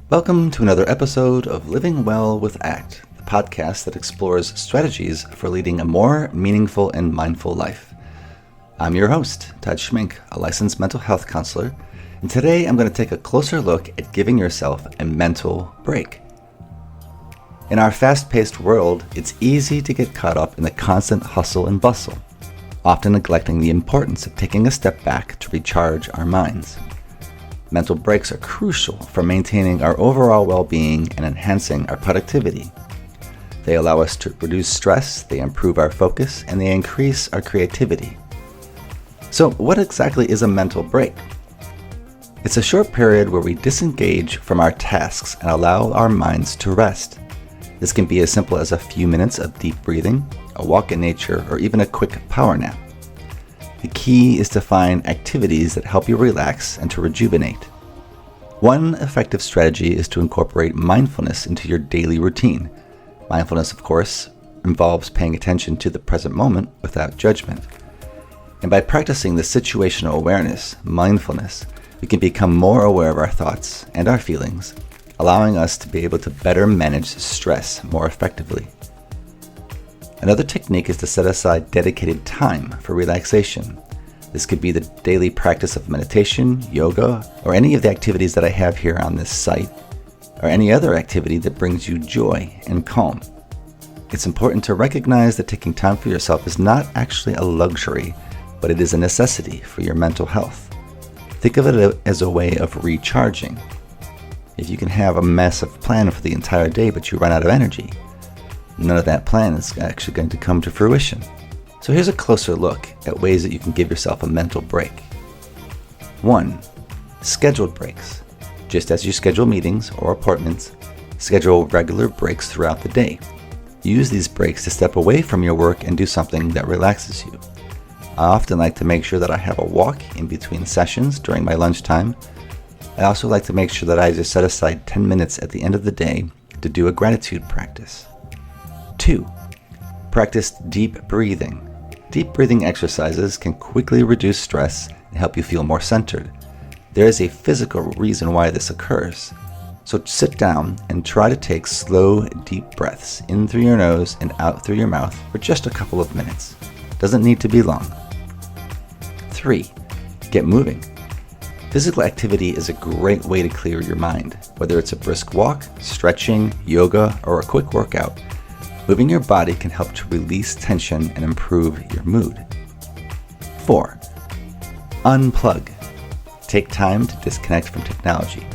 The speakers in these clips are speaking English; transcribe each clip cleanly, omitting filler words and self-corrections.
Welcome to another episode of Living Well with ACT, the podcast that explores strategies for leading a more meaningful and mindful life. I'm your host, Todd Schmenk, a licensed mental health counselor, and today I'm going to take a closer look at giving yourself a mental break. In our fast-paced world, it's easy to get caught up in the constant hustle and bustle, often neglecting the importance of taking a step back to recharge our minds. Mental breaks are crucial for maintaining our overall well-being and enhancing our productivity. They allow us to reduce stress, they improve our focus, and they increase our creativity. So, what exactly is a mental break? It's a short period where we disengage from our tasks and allow our minds to rest. This can be as simple as a few minutes of deep breathing, a walk in nature, or even a quick power nap. The key is to find activities that help you relax and to rejuvenate. One effective strategy is to incorporate mindfulness into your daily routine. Mindfulness, of course, involves paying attention to the present moment without judgment. And by practicing the situational awareness, mindfulness, we can become more aware of our thoughts and our feelings, allowing us to be able to better manage stress more effectively. Another technique is to set aside dedicated time for relaxation. This could be the daily practice of meditation, yoga, or any of the activities that I have here on this site, or any other activity that brings you joy and calm. It's important to recognize that taking time for yourself is not actually a luxury, but it is a necessity for your mental health. Think of it as a way of recharging. If you can have a massive plan for the entire day but you run out of energy, none of that plan is actually going to come to fruition. So here's a closer look at ways that you can give yourself a mental break. 1. Scheduled breaks. Just as you schedule meetings or appointments, schedule regular breaks throughout the day. Use these breaks to step away from your work and do something that relaxes you. I often like to make sure that I have a walk in between sessions during my lunchtime. I also like to make sure that I just set aside 10 minutes at the end of the day to do a gratitude practice. 2. Practice deep breathing. Deep breathing exercises can quickly reduce stress and help you feel more centered. There is a physical reason why this occurs. So sit down and try to take slow, deep breaths in through your nose and out through your mouth for just a couple of minutes. Doesn't need to be long. 3. Get moving. Physical activity is a great way to clear your mind, whether it's a brisk walk, stretching, yoga, or a quick workout. Moving your body can help to release tension and improve your mood. 4. Unplug. Take time to disconnect from technology.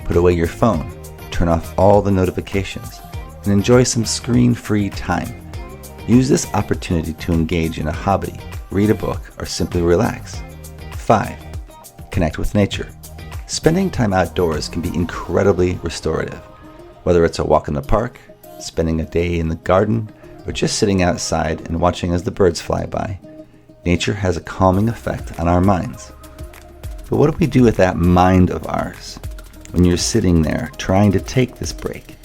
Put away your phone, turn off all the notifications, and enjoy some screen-free time. Use this opportunity to engage in a hobby, read a book, or simply relax. 5. Connect with nature. Spending time outdoors can be incredibly restorative. Whether it's a walk in the park, spending a day in the garden, or just sitting outside and watching as the birds fly by, nature has a calming effect on our minds. But what do we do with that mind of ours? When you're sitting there trying to take this break,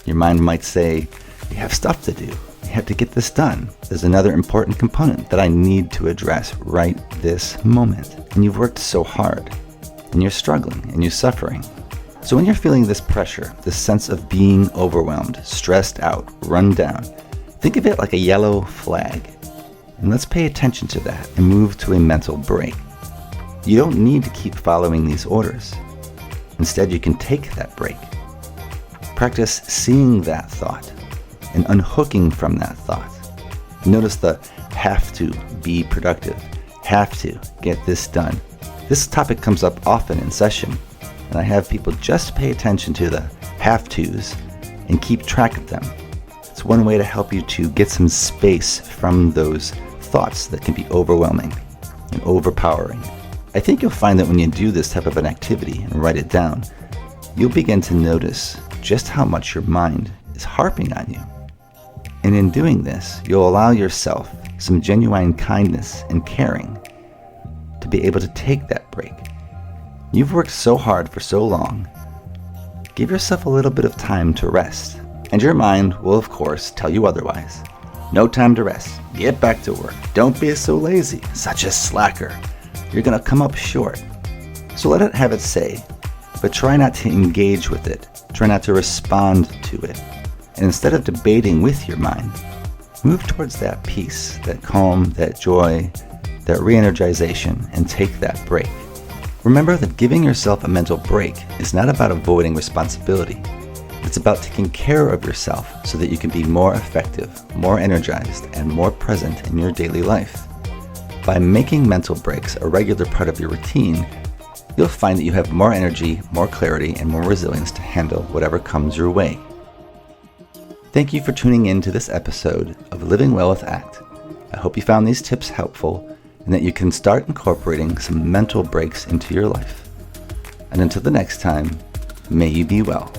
your mind might say, you have stuff to do, you have to get this done. There's another important component that I need to address right this moment. And you've worked so hard, and you're struggling, and you're suffering. So when you're feeling this pressure, this sense of being overwhelmed, stressed out, run down, think of it like a yellow flag. And let's pay attention to that and move to a mental break. You don't need to keep following these orders. Instead, you can take that break. Practice seeing that thought and unhooking from that thought. Notice the have to be productive, have to get this done. This topic comes up often in session, and I have people just pay attention to the have-tos and keep track of them. It's one way to help you to get some space from those thoughts that can be overwhelming and overpowering. I think you'll find that when you do this type of an activity and write it down, you'll begin to notice just how much your mind is harping on you. And in doing this, you'll allow yourself some genuine kindness and caring to be able to take that break. You've worked so hard for so long. Give yourself a little bit of time to rest, and your mind will, of course, tell you otherwise. No time to rest. Get back to work. Don't be so lazy, such a slacker. You're going to come up short. So let it have its say, but try not to engage with it Try not to respond to it. And instead of debating with your mind, move towards that peace, that calm, that joy, that re-energization, and take that break. Remember that giving yourself a mental break is not about avoiding responsibility. It's about taking care of yourself so that you can be more effective, more energized, and more present in your daily life. By making mental breaks a regular part of your routine, you'll find that you have more energy, more clarity, and more resilience to handle whatever comes your way. Thank you for tuning in to this episode of Living Well with ACT. I hope you found these tips helpful and that you can start incorporating some mental breaks into your life. And until the next time, may you be well.